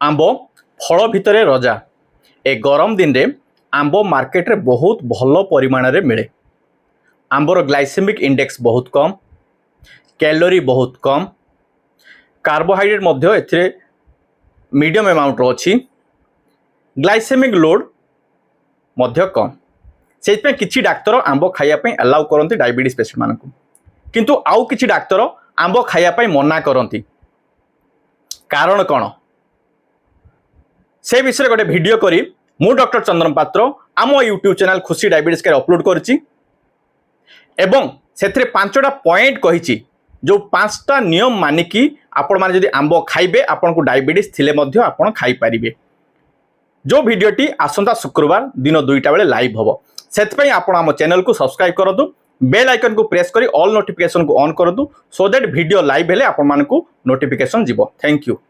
आंब फल भितर रजा। ए गरम दिन रे आंब मार्केट रे बहुत भल परिमाण रे मिले। आंबर ग्लाइसेमिक इंडेक्स बहुत कम, कैलोरी बहुत कम, कार्बोहाइड्रेट मध्य एथिरे मीडियम अमाउंट अच्छी, ग्लाइसेमिक लोड मध्य कम। से किसी डाक्तर आंब खाइबा अलाउ करती डायबिटीज पेशेंट मान, किंतु आउ किसी डाक्तर आंब खाइबा मना करती। कारण कौन से विषय गोटे वीडियो करी मु डॉक्टर चंद्रन पात्र आम यूट्यूब चैनल खुशी डायबिटीज के अपलोड करिछि एवं से पांचटा पॉइंट कही जो पांचटा नियम मानिकी आपण माने जदि आंब खाइबे आपन को डायबिटीज थिले मध्य आपण खाई परिबे। जो वीडियोटी आसंता शुक्रवार दिन 2टा बेले लाइव हबो। सेतपई आपण आम चैनल को सब्सक्राइब करदु, बेल आइकन को प्रेस करी ऑल नोटिफिकेशन को ऑन करदु, सो दैट वीडियो लाइव हेले आपण मानकू नोटिफिकेशन जीवो। Thank you.